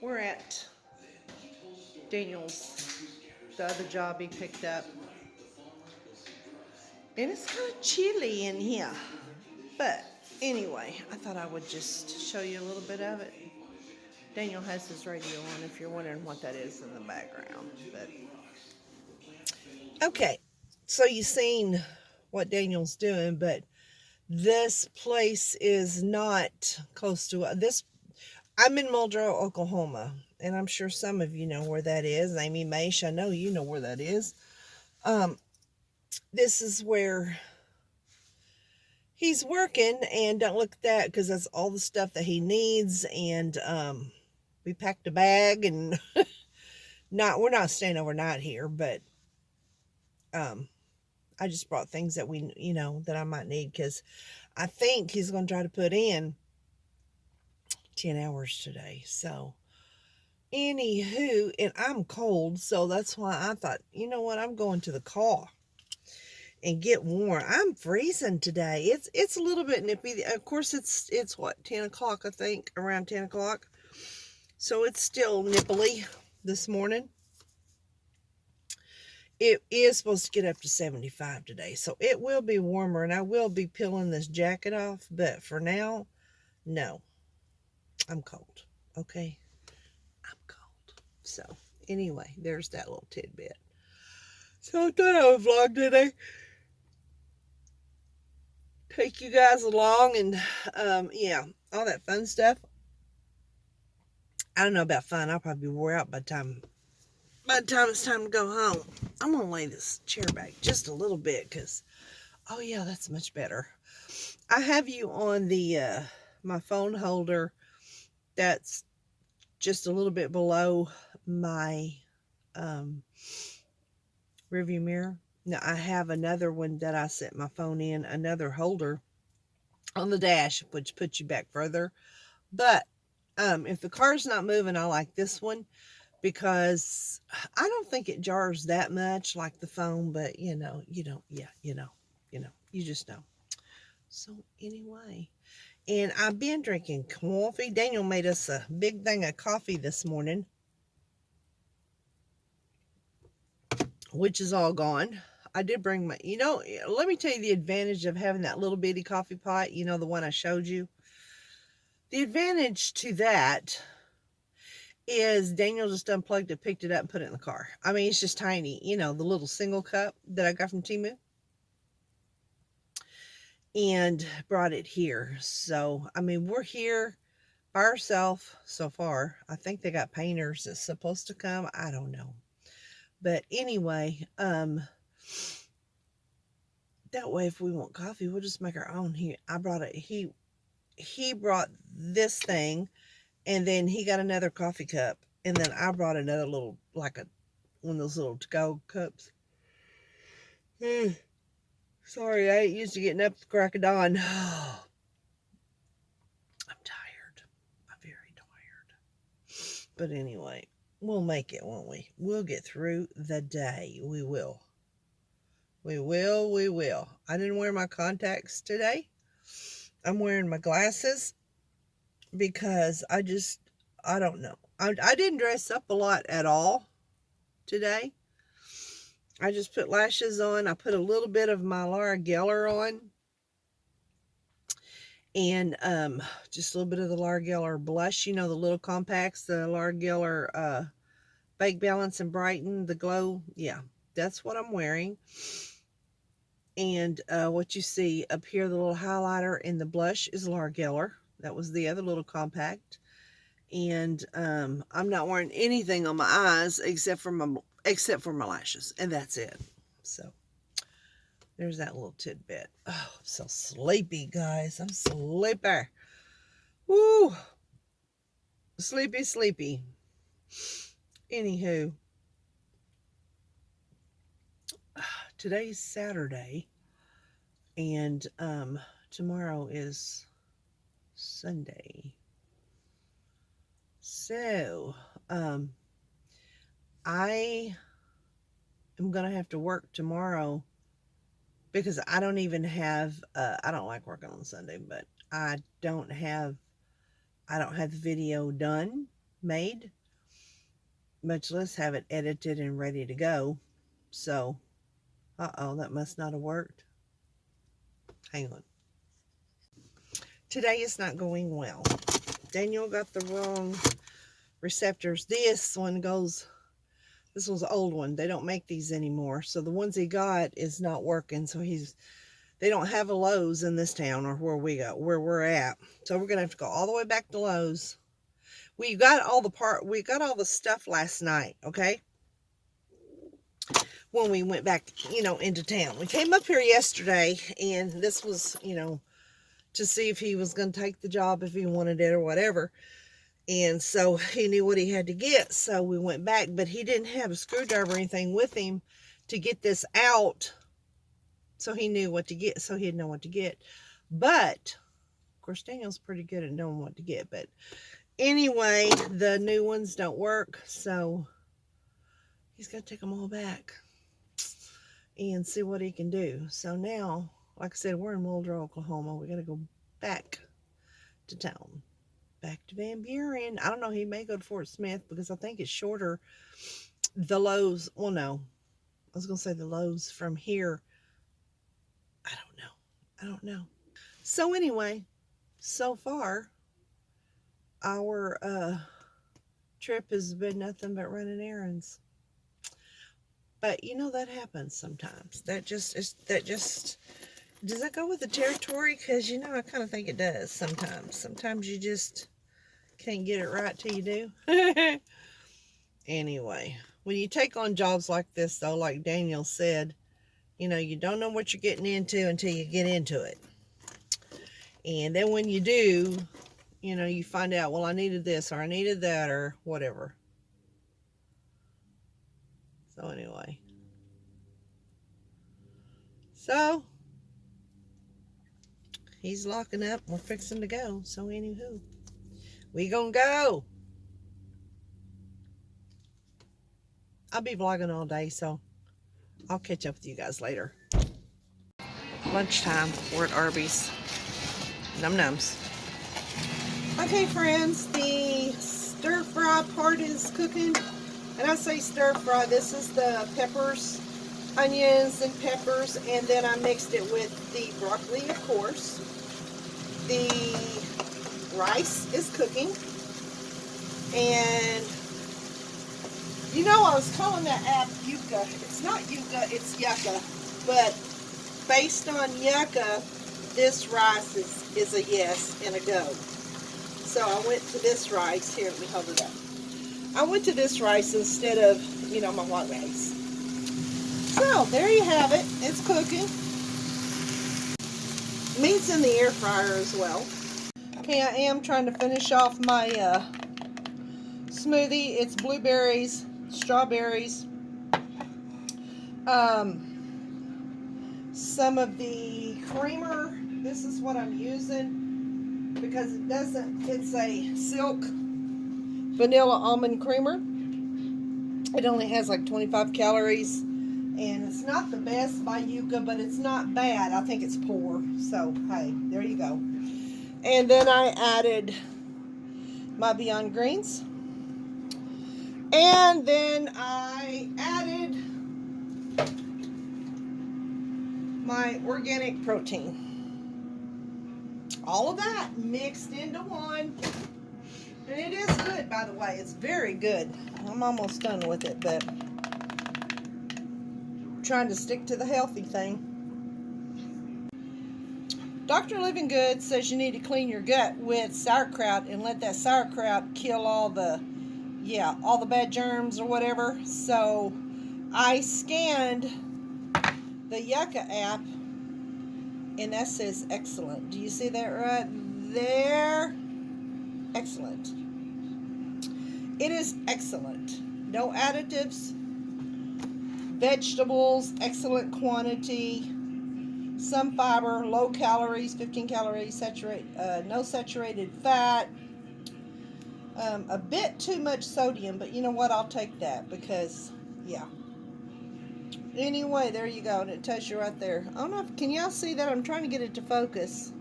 We're at Daniel's, the other job he picked up. And it's kind of chilly in here. But anyway, I thought I would just show you a little bit of it. Daniel has his radio on if you're wondering what that is in the background. But okay, so you've seen what Daniel's doing, but this place is not close to this. I'm in Muldrow, Oklahoma, and I'm sure some of you know where that is. Amy Maish, I know you know where that is. This is where he's working, and don't look at that because that's all the stuff that he needs. And we packed a bag, and we're not staying overnight here, but I just brought things that that I might need, because I think he's going to try to put in 10 hours today. So anywho, and I'm cold, so that's why I thought, you know what, I'm going to the car and get warm. I'm freezing today. It's a little bit nippy. Of course, it's what, 10 o'clock, I think, around 10 o'clock. So it's still nipply this morning. It is supposed to get up to 75 today, so it will be warmer, and I will be peeling this jacket off, but for now, no. I'm cold, okay? I'm cold. So, anyway, there's that little tidbit. So I thought I would vlog today. Take you guys along, and yeah, all that fun stuff. I don't know about fun. I'll probably be wore out by the time it's time to go home. I'm gonna lay this chair back just a little bit, because oh yeah, that's much better. I have you on the my phone holder that's just a little bit below my rearview mirror. Now I have another one that I set my phone in, another holder on the dash, which puts you back further. But if the car's not moving, I like this one, because I don't think it jars that much like the phone, but you just know. So anyway, and I've been drinking coffee. Daniel made us a big thing of coffee this morning, which is all gone. I did bring my, let me tell you the advantage of having that little bitty coffee pot, the one I showed you. The advantage to that is Daniel just unplugged it, picked it up, and put it in the car. I mean, it's just tiny, the little single cup that I got from Temu, and brought it here. So, I mean, we're here by ourselves so far. I think they got painters that's supposed to come. I don't know. But anyway, that way, if we want coffee, we'll just make our own. I brought it. He brought this thing, and then he got another coffee cup, and then I brought another little, like one of those little to-go cups. Sorry, I ain't used to getting up at the crack of dawn. I'm tired. I'm very tired. But anyway, we'll make it, won't we? We'll get through the day. We will. We will. I didn't wear my contacts today. I'm wearing my glasses because I don't know. I didn't dress up a lot at all today. I just put lashes on. I put a little bit of my Laura Geller on. And just a little bit of the Laura Geller blush. The little compacts, the Laura Geller Bake, Balance, and Brighten, the Glow. Yeah, that's what I'm wearing. And what you see up here, the little highlighter and the blush, is Laura Geller. That was the other little compact. And I'm not wearing anything on my eyes except for my lashes, and that's it. So there's that little tidbit. Oh, I'm so sleepy, guys. I'm sleepy. Woo! Sleepy. Anywho, today's Saturday, and tomorrow is Sunday. So, I am going to have to work tomorrow, because I don't even have, I don't like working on Sunday, but I don't have the video made. much less have it edited and ready to go. So, uh-oh, that must not have worked. Hang on. Today is not going well. Daniel got the wrong receptors. This one's an old one. They don't make these anymore. So the ones he got is not working. So they don't have a Lowe's in this town or where we're at. So we're gonna have to go all the way back to Lowe's. We got all the stuff last night, okay? When we went back, into town. We came up here yesterday, and this was, to see if he was going to take the job, if he wanted it or whatever. And so he knew what he had to get. So we went back, but he didn't have a screwdriver or anything with him to get this out. So he knew what to get. So he'd know what to get. But, of course, Daniel's pretty good at knowing what to get. But anyway, the new ones don't work. So he's got to take them all back and see what he can do. So now, like I said, we're in Mulder, Oklahoma. We got to go back to town. Back to Van Buren. I don't know. He may go to Fort Smith because I think it's shorter. The Lowe's. Well, no. I was going to say the Lowe's from here. I don't know. So anyway, so far, our trip has been nothing but running errands. But that happens sometimes. Does that go with the territory? Because I kind of think it does sometimes. Sometimes you just can't get it right till you do. Anyway, when you take on jobs like this, though, like Daniel said, you don't know what you're getting into until you get into it. And then when you do, you find out, well, I needed this or I needed that or whatever. So anyway. So, he's locking up. We're fixing to go. So anywho, we gonna go. I'll be vlogging all day, so I'll catch up with you guys later. Lunchtime. We're at Arby's. Num nums. Okay, friends, the stir fry part is cooking. And I say stir fry, this is the peppers, onions and peppers, and then I mixed it with the broccoli, of course. The rice is cooking. And I was calling that app Yucca. It's not Yucca, it's Yucca. But based on Yucca, this rice is a yes and a go. So I went to this rice. Here, let me hold it up. I went to this rice instead of, my white rice. So, there you have it. It's cooking. Meat's in the air fryer as well. Okay, I am trying to finish off my smoothie. It's blueberries, strawberries, some of the creamer. This is what I'm using because it's a silk vanilla almond creamer. It only has like 25 calories. And it's not the best by Yucca, but it's not bad. I think it's poor. So, hey, there you go. And then I added my Beyond Greens. And then I added my organic protein. All of that mixed into one. And it is good, by the way. It's very good. I'm almost done with it, but trying to stick to the healthy thing. Dr. Living Good says you need to clean your gut with sauerkraut and let that sauerkraut kill all the bad germs or whatever. So I scanned the Yucca app and that says excellent. Do you see that right there? Excellent. It is excellent. No additives. Vegetables, excellent quantity, some fiber, low calories, 15 calories, no saturated fat, a bit too much sodium, but you know what, I'll take that because, yeah. Anyway, there you go, and it tells you right there. I don't know, can y'all see that? I'm trying to get it to focus.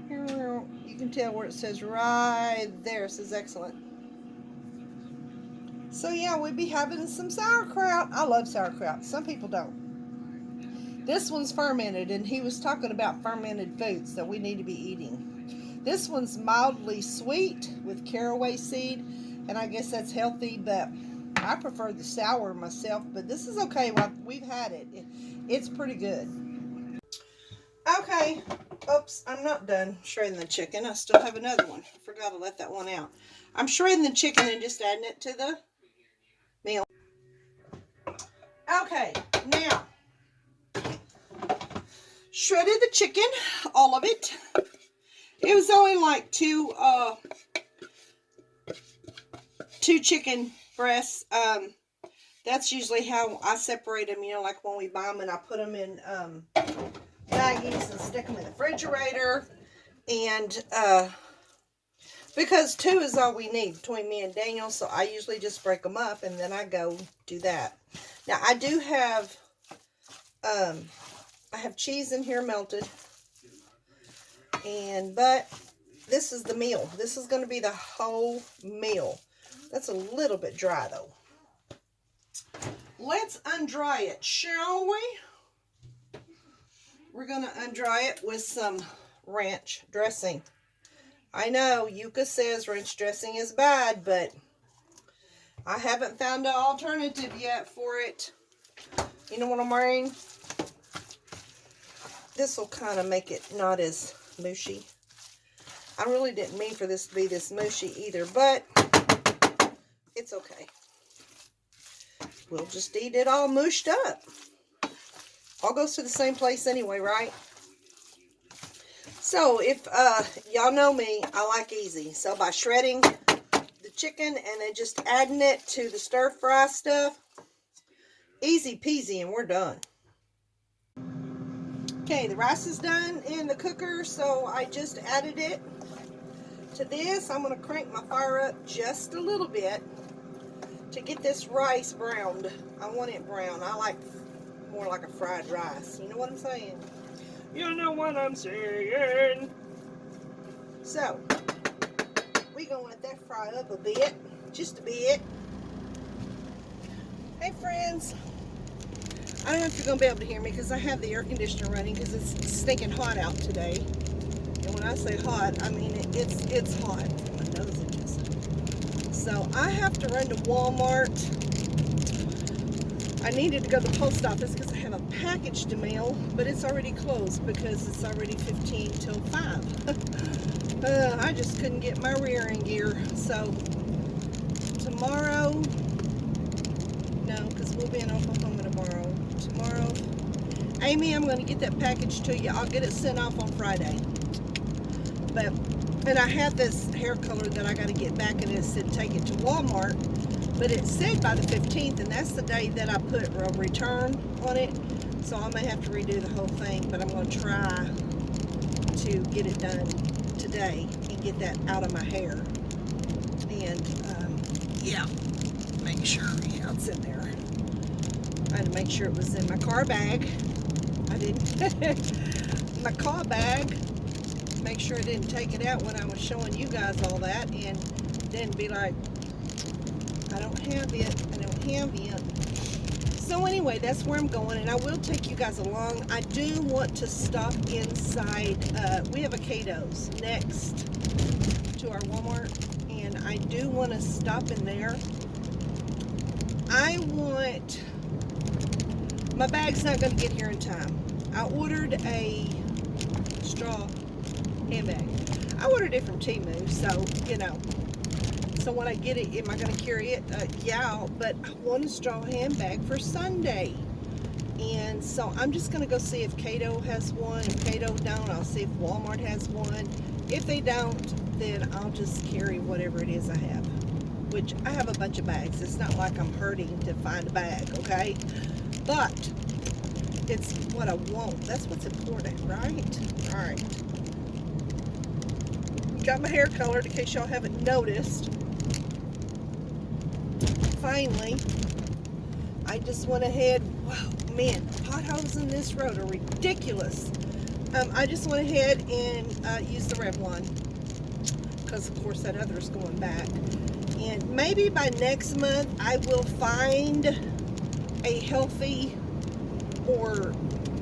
You can tell where it says right there, it says excellent. So yeah, we'd be having some sauerkraut. I love sauerkraut. Some people don't. This one's fermented, and he was talking about fermented foods that we need to be eating. This one's mildly sweet with caraway seed, and I guess that's healthy, but I prefer the sour myself, but this is okay. Well, we've had it. It's pretty good. Okay. Oops, I'm not done shredding the chicken. I still have another one. I forgot to let that one out. I'm shredding the chicken and just adding it to the meal. Okay, now, shredded the chicken, all of it. It was only like two chicken breasts. That's usually how I separate them, you know, like when we buy them and I put them in baggies and stick them in the refrigerator. And because two is all we need between me and Daniel, so I usually just break them up and then I go do that. Now I do have I have cheese in here melted, but this is the meal. This is going to be the whole meal. That's a little bit dry though. Let's undry it, shall we? We're going to undry it with some ranch dressing. I know Yuka says ranch dressing is bad, but I haven't found an alternative yet for it. You know what I'm wearing? This will kind of make it not as mushy. I really didn't mean for this to be this mushy either, but it's okay. We'll just eat it all mushed up. All goes to the same place anyway, right? So if y'all know me, I like easy. So by shredding the chicken and then just adding it to the stir fry stuff, easy peasy, and we're done. Okay, the rice is done in the cooker, so I just added it to this. I'm going to crank my fire up just a little bit to get this rice browned. I want it brown. I like more like a fried rice. You know what I'm saying? You know what I'm saying. So, we're going to let that fry up a bit. Just a bit. Hey friends. I don't know if you're going to be able to hear me because I have the air conditioner running because it's stinking hot out today. And when I say hot, I mean it's hot. My nose itches. So I have to run to Walmart. I needed to go to the post office because I have a package to mail, but it's already closed because it's already 15 till 5. I just couldn't get my rear in gear. So tomorrow, no, because we'll be in Oklahoma tomorrow. Tomorrow, Amy, I'm going to get that package to you. I'll get it sent off on Friday. And I have this hair color that I got to get back, and it said take it to Walmart. But it said by the 15th, and that's the day that I put a return on it. So I may have to redo the whole thing, but I'm going to try to get it done today and get that out of my hair. And, yeah, make sure, yeah, it's in there. I had to make sure it was in my car bag. I didn't, my car bag, make sure I didn't take it out when I was showing you guys all that, and then be like, I don't have it. So anyway, that's where I'm going, and I will take you guys along. I do want to stop inside. We have a Cato's next to our Walmart, and I do want to stop in there. My bag's not going to get here in time. I ordered a straw handbag. I ordered it from Temu, so, you know. So when I get it, am I going to carry it? Yeah, but I want a straw handbag for Sunday. And so I'm just going to go see if Cato has one. If Cato don't, I'll see if Walmart has one. If they don't, then I'll just carry whatever it is I have. Which, I have a bunch of bags. It's not like I'm hurting to find a bag, okay? But it's what I want. That's what's important, right? All right. Got my hair colored in case y'all haven't noticed. Finally, I just went ahead. Wow, man, potholes in this road are ridiculous. I just went ahead and used the Revlon because, of course, that other is going back. And maybe by next month I will find a healthy or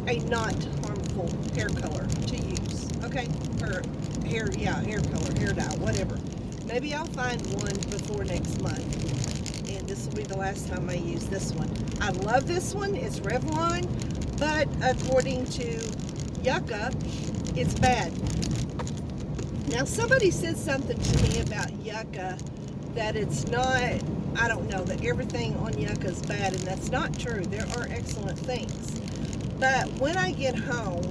a not harmful hair color to use, okay? Or hair color, hair dye, whatever. Maybe I'll find one before next month, and this will be the last time I use this one. I love this one. It's Revlon, but according to Yucca, it's bad. Now, somebody said something to me about Yucca, that it's not, I don't know, that everything on Yucca is bad, and that's not true. There are excellent things. But when I get home,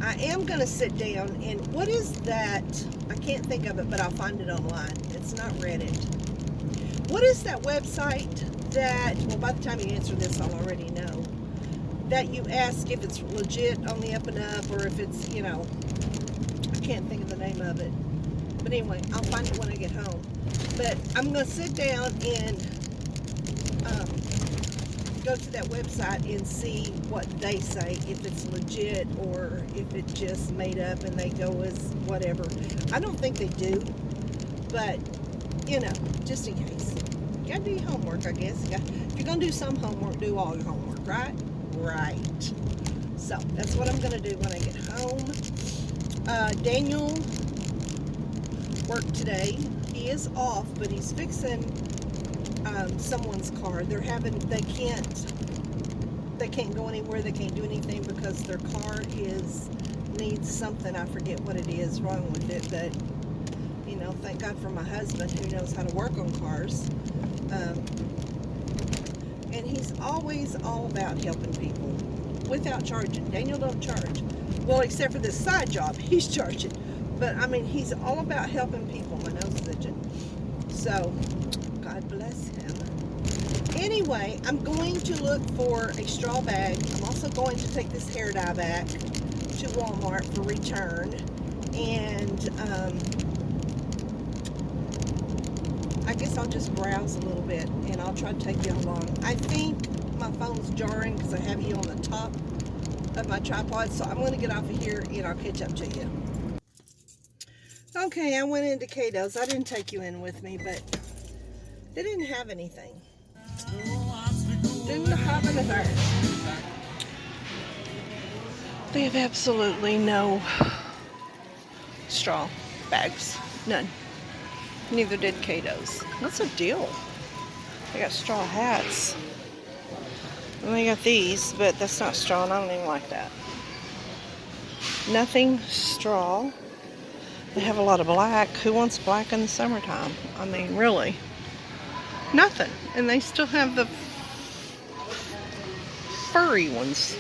I am going to sit down and, what is that? I can't think of it, but I'll find it online. It's not Reddit. What is that website that, well, by the time you answer this, I'll already know, that you ask if it's legit on the up and up, or if it's, you know, I can't think of the name of it. But anyway, I'll find it when I get home. But I'm going to sit down and go to that website and see what they say, if it's legit or if it's just made up and they go as whatever. I don't think they do, but, you know, just in case. You gotta do your homework, I guess. If you're gonna do some homework, do all your homework, right? Right. So, that's what I'm gonna do when I get home. Daniel worked today. He is off, but he's fixing someone's car. They can't go anywhere. They can't do anything because their car needs something. I forget what it is wrong with it, but, you know, thank God for my husband who knows how to work on cars. And he's always all about helping people without charging. Daniel don't charge. Well, except for this side job, he's charging. But, I mean, he's all about helping people. My nose is itching. So, God bless him. Anyway, I'm going to look for a straw bag. I'm also going to take this hair dye back to Walmart for return. And I guess I'll just browse a little bit and I'll try to take you along. I think my phone's jarring because I have you on the top of my tripod. So I'm going to get off of here and I'll catch up to you. Okay, I went into Cato's. I didn't take you in with me, but they didn't have anything. Didn't have anything. They have absolutely no straw bags. None. Neither did Cato's. What's the deal? They got straw hats. And they got these, but that's not straw, and I don't even like that. Nothing straw. They have a lot of black. Who wants black in the summertime? I mean, really. Nothing. And they still have the furry ones.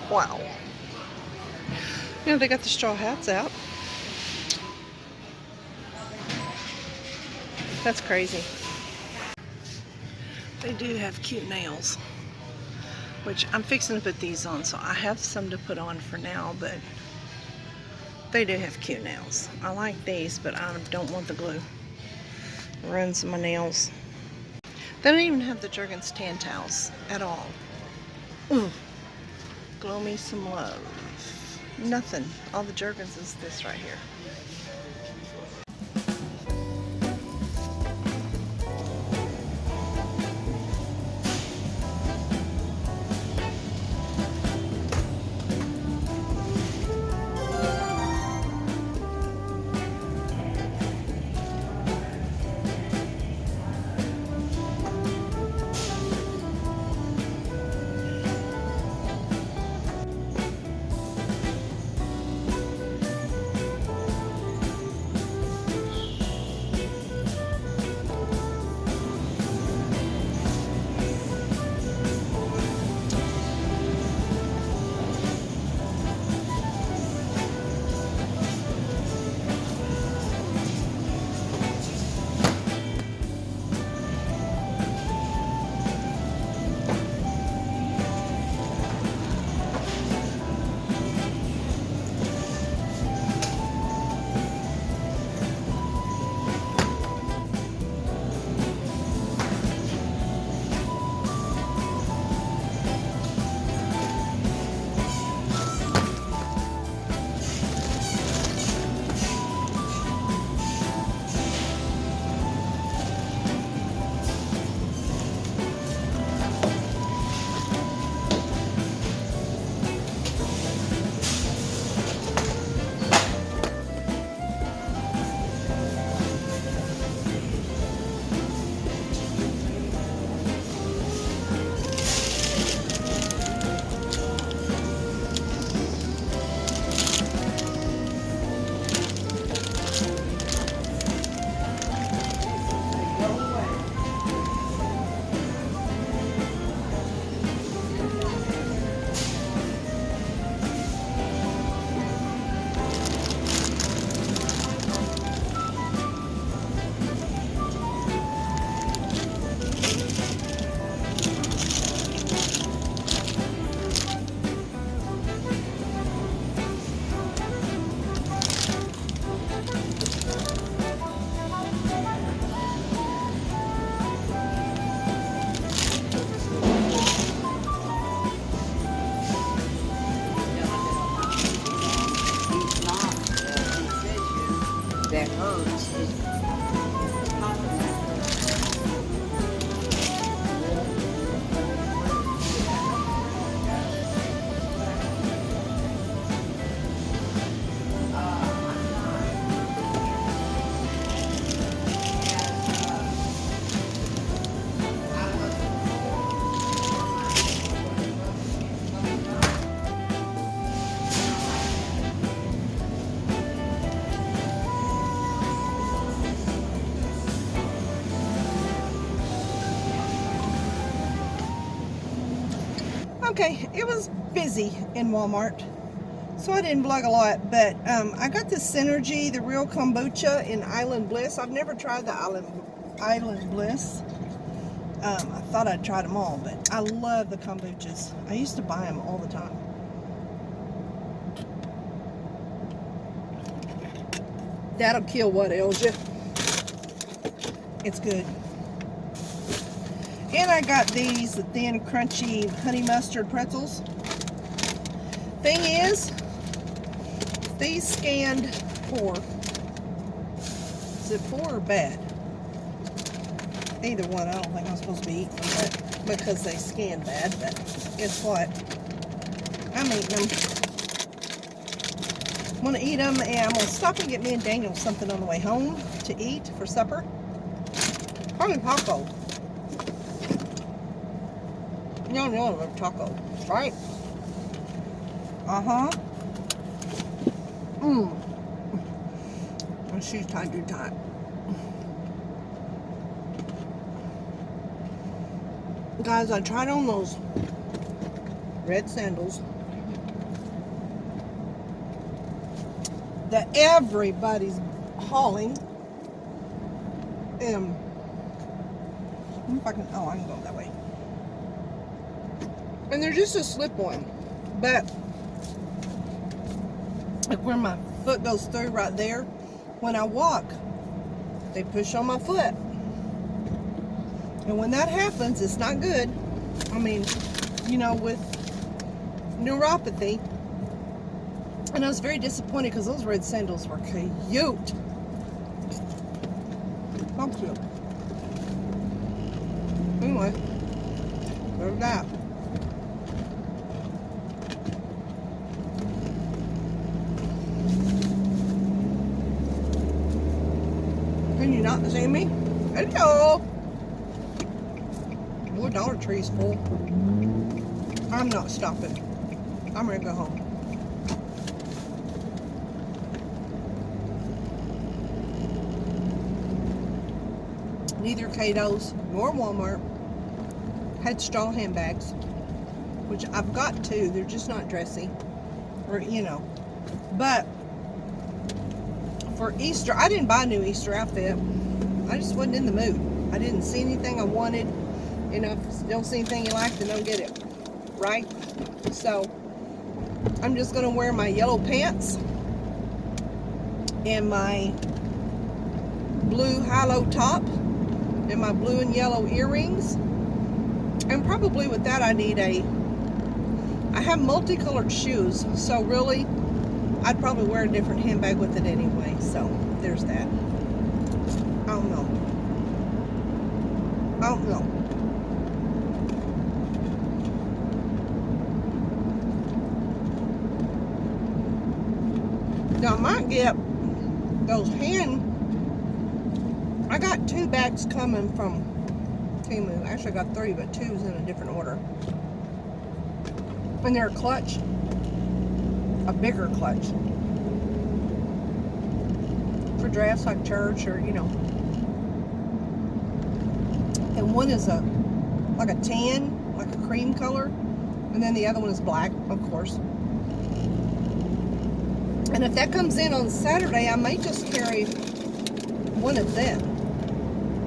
Wow. You know, they got the straw hats out. That's crazy. They do have cute nails, which I'm fixing to put these on, so I have some to put on for now, but they do have cute nails. I like these, but I don't want the glue. It ruins my nails. They don't even have the Jergens tan towels at all. Ooh. Glow me some love. Nothing. All the Jergens is this right here. Okay, it was busy in Walmart, so I didn't vlog a lot, but I got the Synergy, the real kombucha in Island Bliss. I've never tried the Island Bliss. I thought I'd tried them all, but I love the kombuchas. I used to buy them all the time. That'll kill what ails you. It's good. And I got these thin, crunchy honey mustard pretzels. Thing is, these scanned for, is it for or bad? Either one. I don't think I'm supposed to be eating them because they scan bad, but guess what? I'm eating them. I'm going to eat them, and I'm going to stop and get me and Daniel something on the way home to eat for supper. Probably taco. No, I love taco, right? Uh-huh. And she's tied too tight. Guys, I tried on those red sandals that everybody's hauling. If I can, I can go that way. And they're just a slip-on, but like where my foot goes through right there, when I walk, they push on my foot. And when that happens, it's not good. I mean, you know, with neuropathy. And I was very disappointed because those red sandals were cute. How cute. Anyway, there's that. Can you not see me? Hello. Boy, Dollar Tree's full. I'm not stopping. I'm ready to go home. Neither Cato's nor Walmart had straw handbags, which I've got two. They're just not dressy, or you know. But for Easter, I didn't buy a new Easter outfit. I just wasn't in the mood. I didn't see anything I wanted. You know, if you don't see anything you like, then don't get it, right? So I'm just gonna wear my yellow pants and my blue high-low top and my blue and yellow earrings. And probably with that I have multicolored shoes, so really I'd probably wear a different handbag with it anyway. So there's that. I don't know. Now I might get those I got 2 bags coming from Temu. Actually I got 3, but 2's in a different order. And they're a clutch. A bigger clutch. For dress like church or, you know. And one is like a tan, like a cream color. And then the other one is black, of course. And if that comes in on Saturday, I may just carry one of them,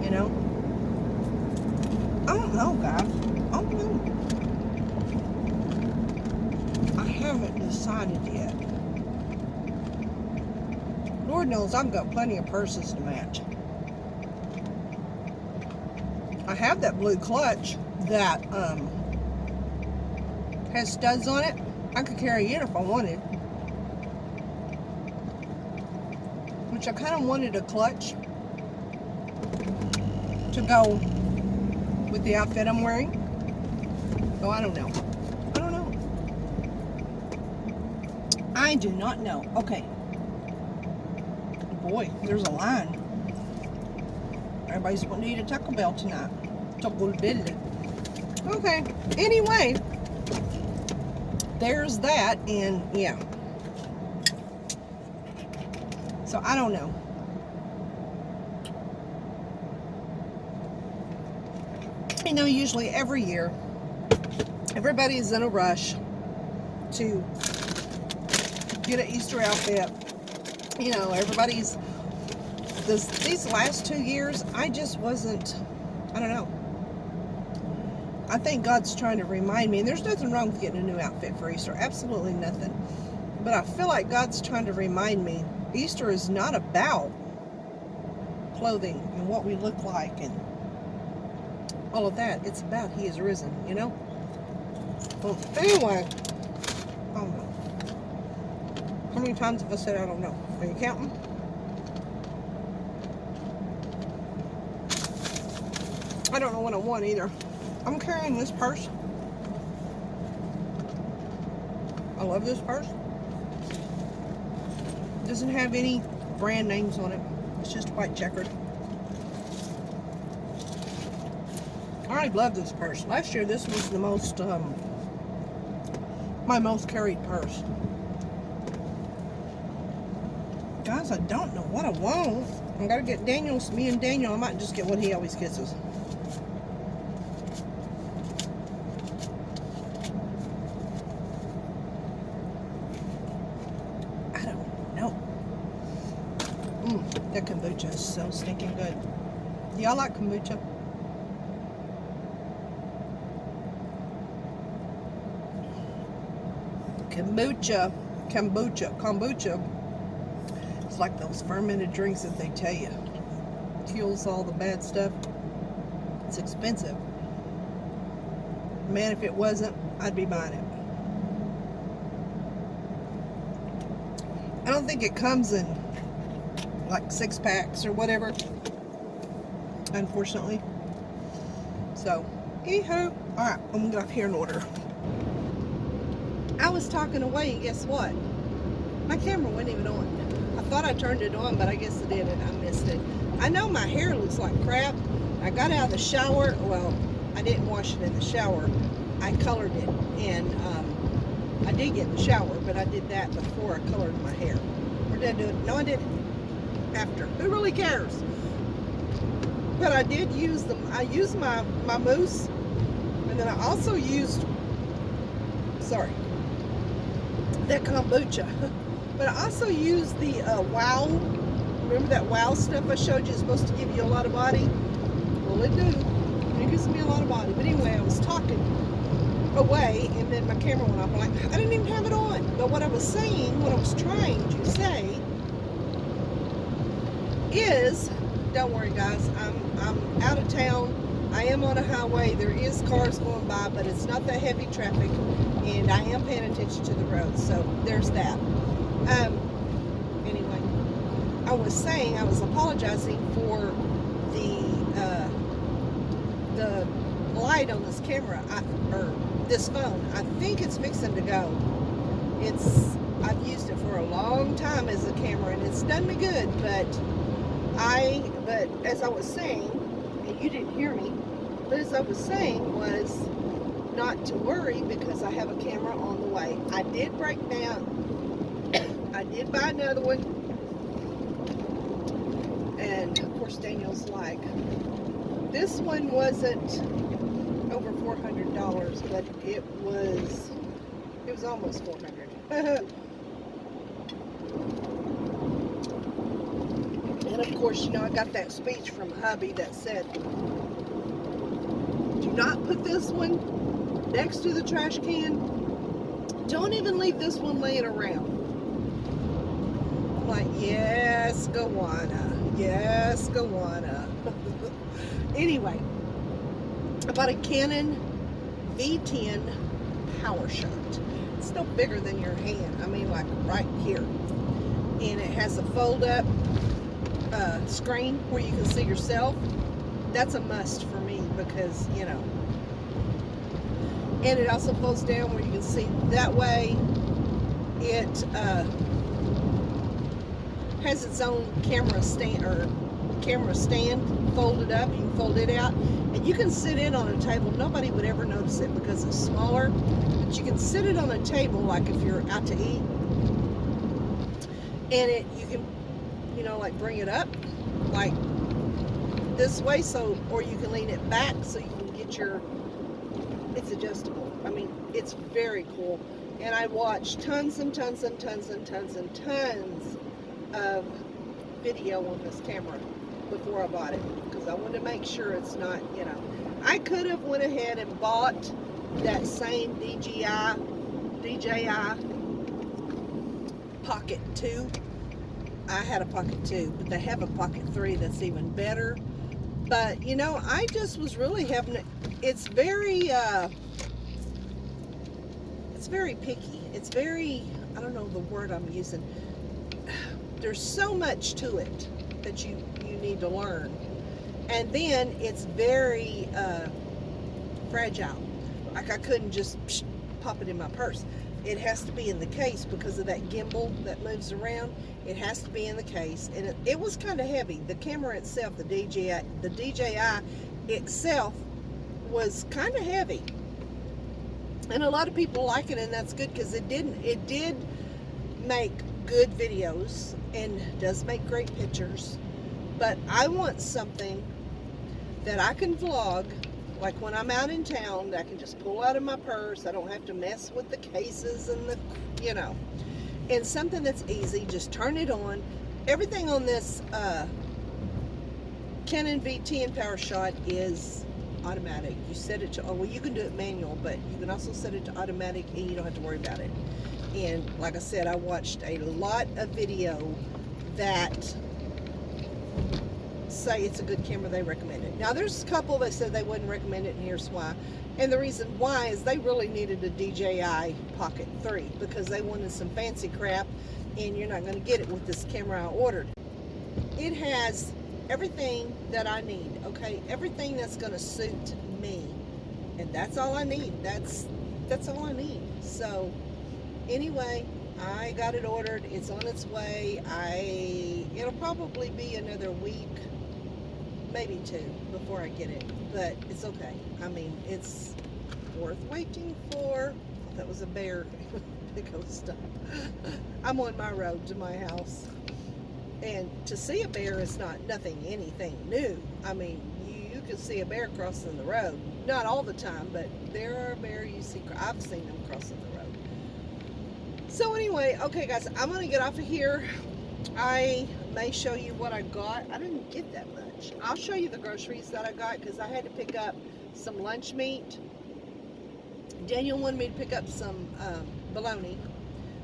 you know. I don't know, guys. I don't know. I haven't decided yet. Lord knows I've got plenty of purses to match. I have that blue clutch that has studs on it. I could carry it if I wanted. Which I kind of wanted a clutch to go with the outfit I'm wearing. So I don't know. I do not know. Okay. Boy, there's a line. Everybody's wanting to eat a Taco Bell tonight. Taco Bell. Okay. Anyway, there's that, and yeah. So I don't know. You know, usually every year everybody's in a rush to get an Easter outfit. You know, everybody's, these last 2 years, I just wasn't, I don't know. I think God's trying to remind me, and there's nothing wrong with getting a new outfit for Easter, absolutely nothing. But I feel like God's trying to remind me, Easter is not about clothing and what we look like and all of that. It's about He is risen, you know? Well, anyway, I don't know. How many times have I said I don't know? Are you counting? I don't know what I want either. I'm carrying this purse. I love this purse. Doesn't have any brand names on it. It's just white checkered. I love this purse. Last year this was the most, my most carried purse. Guys, I don't know what I want. I gotta get Daniel's, me and Daniel, I might just get what he always gets us. I don't know. That kombucha is so stinking good. Y'all like kombucha? Kombucha. It's like those fermented drinks that they tell you kills all the bad stuff. It's expensive. Man, if it wasn't, I'd be buying it. I don't think it comes in like 6-packs or whatever, unfortunately. So, anywho, alright, I'm gonna get off here in order. I was talking away, and guess what? My camera wasn't even on. I thought I turned it on, but I guess it didn't. I missed it. I know my hair looks like crap. I got out of the shower. Well, I didn't wash it in the shower. I colored it, and I did get in the shower, but I did that before I colored my hair. Or did I do it? No, I didn't. After. Who really cares? But I did use them. I used my mousse, and then I also used, that kombucha. But I also used the Wow. Remember that Wow stuff I showed you is supposed to give you a lot of body? Well, it do. It gives me a lot of body. But anyway, I was talking away, and then my camera went off. I'm like, I didn't even have it on. But what I was saying, what I was trying to say is, don't worry guys, I'm out of town. I am on a highway. There is cars going by, but it's not that heavy traffic, and I am paying attention to the road, so there's that. Anyway, I was saying, I was apologizing for the light on this camera, or this phone. I think it's fixing to go. I've used it for a long time as a camera, and it's done me good, but as I was saying, and you didn't hear me, but as I was saying was not to worry because I have a camera on the way. I did break down. I did buy another one. And of course Daniel's like, this one wasn't over $400, but it was almost $400. And of course, you know, I got that speech from hubby that said, do not put this one next to the trash can. Don't even leave this one laying around. I'm like, yes, Gowanna. Yes, Gowanna. Anyway, I bought a Canon V10 power shot. It's no bigger than your hand. I mean, like right here. And it has a fold-up screen where you can see yourself. That's a must for me because, you know. And it also folds down where you can see that way. It has its own camera stand folded up. You can fold it out, and you can sit it on a table. Nobody would ever notice it because it's smaller, but you can sit it on a table like if you're out to eat, and you can, you know, like bring it up like this way, so, or you can lean it back so you can get it's adjustable. I mean, it's very cool. And I watched tons and tons and tons and tons and tons of video on this camera before I bought it, because I wanted to make sure it's not, you know, I could have went ahead and bought that same DJI Pocket 2. I had a Pocket 2, but they have a Pocket 3 that's even better. But, you know, I just was really having, it's very picky. It's very, I don't know the word I'm using. There's so much to it that you need to learn. And then it's very fragile. Like, I couldn't just pop it in my purse. It has to be in the case because of that gimbal that moves around. It has to be in the case, and it was kind of heavy. The camera itself, the DJI itself, was kind of heavy. And a lot of people like it, and that's good, because it did make good videos and does make great pictures. But I want something that I can vlog, like when I'm out in town, that I can just pull out of my purse. I don't have to mess with the cases and the, you know, and something that's easy. Just turn it on. Everything on this Canon V10 PowerShot is automatic. You set it to, oh, well, you can do it manual, but you can also set it to automatic, and you don't have to worry about it. And like I said, I watched a lot of video that say it's a good camera. They recommend it. Now, there's a couple that said they wouldn't recommend it, and here's why. And the reason why is they really needed a DJI Pocket 3 because they wanted some fancy crap, and you're not going to get it with this camera I ordered. It has everything that I need, okay? Everything that's going to suit me, and that's all I need. That's all I need. So anyway, I got it ordered. It's on its way. It'll probably be another week, maybe 2, before I get it, but it's okay. I mean, it's worth waiting for. That was a bear. Go stop. I'm on my road to my house, and to see a bear is anything new. I mean, you can see a bear crossing the road, not all the time, but there are bears you see. I've seen them crossing the road. So anyway, okay guys, I'm gonna get off of here. I may show you what I got. I didn't get that much. I'll show you the groceries that I got, because I had to pick up some lunch meat. Daniel wanted me to pick up some bologna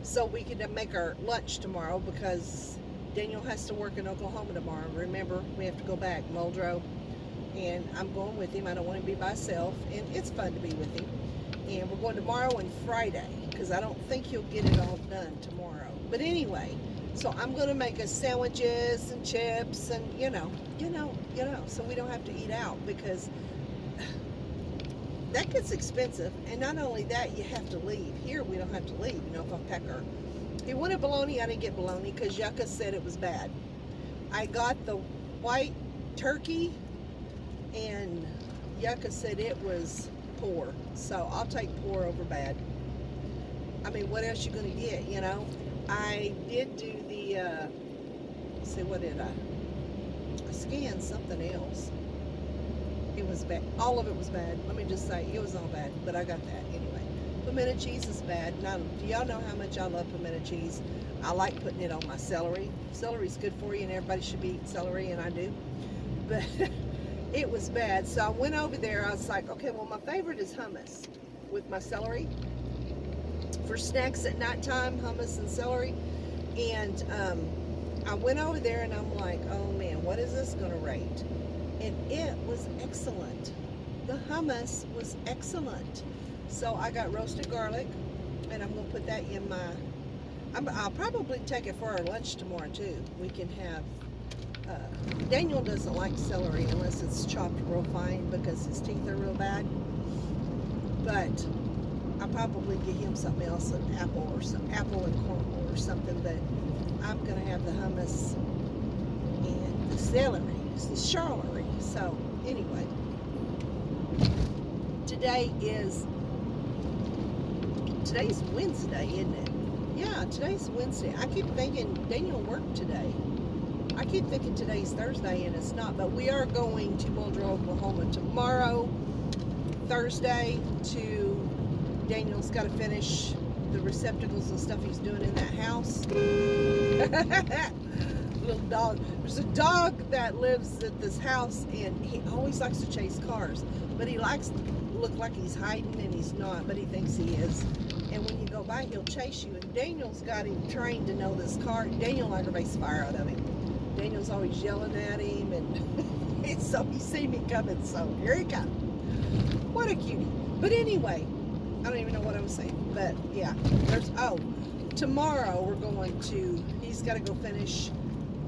so we could make our lunch tomorrow, because Daniel has to work in Oklahoma tomorrow. Remember, we have to go back, Muldrow, and I'm going with him. I don't want to be by myself, and it's fun to be with him. And we're going tomorrow and Friday, because I don't think he'll get it all done tomorrow. But anyway, so I'm going to make us sandwiches and chips and, you know, so we don't have to eat out, because that gets expensive. And not only that, you have to leave. Here, we don't have to leave, you know, if I pack our. He wanted bologna. I didn't get bologna because Yucca said it was bad. I got the white turkey, and Yucca said it was poor. So I'll take poor over bad. I mean, what else you going to get, you know? I did do the, let's see, what did I scanned something else. It was bad. All of it was bad. Let me just say, it was all bad, but I got that anyway. Pimento cheese is bad. Now, do y'all know how much I love pimento cheese? I like putting it on my celery. Celery's good for you, and everybody should be eating celery, and I do. But it was bad. So I went over there. I was like, okay, well, my favorite is hummus with my celery. For snacks at nighttime, hummus and celery. And I went over there, and I'm like, oh, man, what is this going to rate? And it was excellent. The hummus was excellent. So I got roasted garlic, and I'm going to put that in my, I'll probably take it for our lunch tomorrow too. We can have, Daniel doesn't like celery unless it's chopped real fine because his teeth are real bad. But I'll probably get him something else, an apple or some apple and caramel or something. But I'm going to have the hummus and the celery, the celery. So anyway, today's Wednesday, isn't it? Yeah, today's Wednesday. I keep thinking Daniel worked today. I keep thinking today's Thursday, and it's not. But we are going to Muldrow, Oklahoma tomorrow Thursday to Daniel's got to finish the receptacles and stuff he's doing in that house. Little dog. There's a dog that lives at this house, and he always likes to chase cars, but he likes to look like he's hiding, and he's not, but he thinks he is. And when you go by, he'll chase you. And Daniel's got him trained to know this car. Daniel aggravates fire out of him. Daniel's always yelling at him, and so he see me coming, so here he comes. What a cutie. But anyway, I don't even know what I was saying, but yeah, tomorrow we're going to, he's got to go finish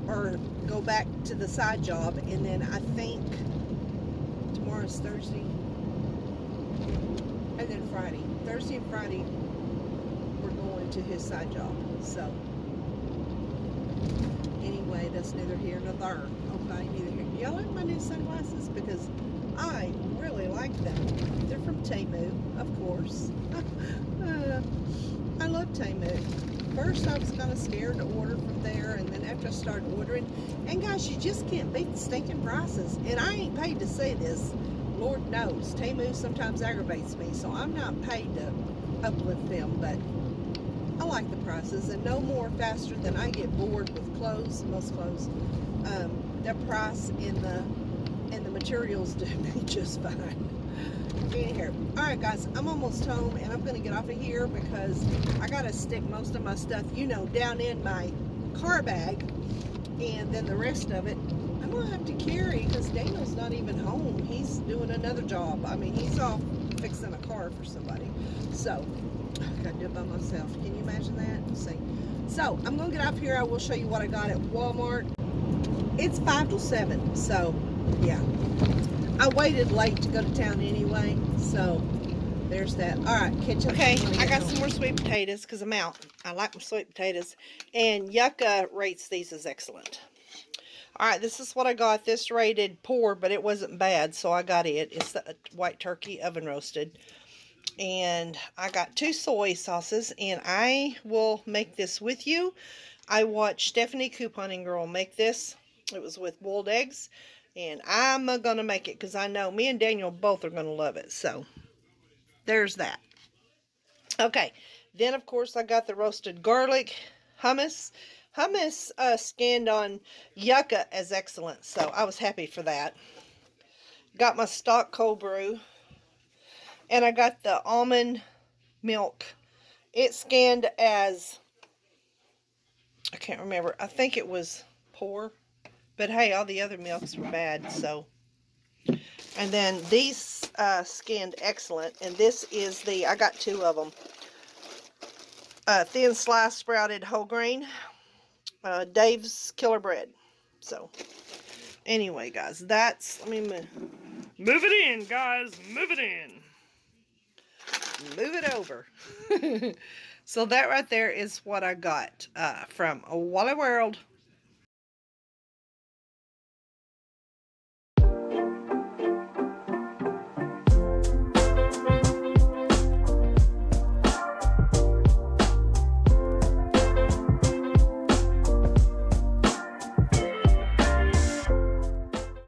or go back to the side job, and then I think tomorrow's Thursday, and then Friday, Thursday and Friday, we're going to his side job. So anyway, that's neither here nor there. Okay, neither here. Y'all like my new sunglasses? Because I really like them. They're from Temu, of course. I love Temu. First, I was kind of scared to order from there, and then after I started ordering, and guys, you just can't beat the stinking prices. And I ain't paid to say this. Lord knows, Temu sometimes aggravates me, so I'm not paid to uplift them, but I like the prices, and no more faster than I get bored with clothes, most clothes. Their price and the materials do me just fine. Anyhow, alright guys, I'm almost home, and I'm going to get off of here because I got to stick most of my stuff, down in my car bag, and then the rest of it I'm going to have to carry because Daniel's not even home. He's doing another job. I mean, he's off fixing a car for somebody. So, I got to do it by myself. Can you imagine that? Let's see. So, I'm going to get off here. I will show you what I got at Walmart. It's 5 till 7, so, yeah. I waited late to go to town anyway, so there's that. All right, catch up. Okay, I got some more sweet potatoes because I'm out. I like my sweet potatoes, and Yucca rates these as excellent. All right, this is what I got. This rated poor, but it wasn't bad, so I got it. It's the white turkey oven roasted, and I got 2 soy sauces, and I will make this with you. I watched Stephanie Couponing Girl make this. It was with boiled eggs. And I'm going to make it because I know me and Daniel both are going to love it. So, there's that. Okay. Then, of course, I got the roasted garlic hummus. Hummus scanned on Yucca as excellent. So, I was happy for that. Got my stock cold brew. And I got the almond milk. It scanned as, I can't remember. I think it was poor. But hey, all the other milks were bad, so. And then these scanned excellent. And this is I got 2 of them. Thin sliced sprouted whole grain. Dave's Killer Bread. So, anyway, guys, let me move it in, guys. Move it in. Move it over. So, that right there is what I got from Wally World.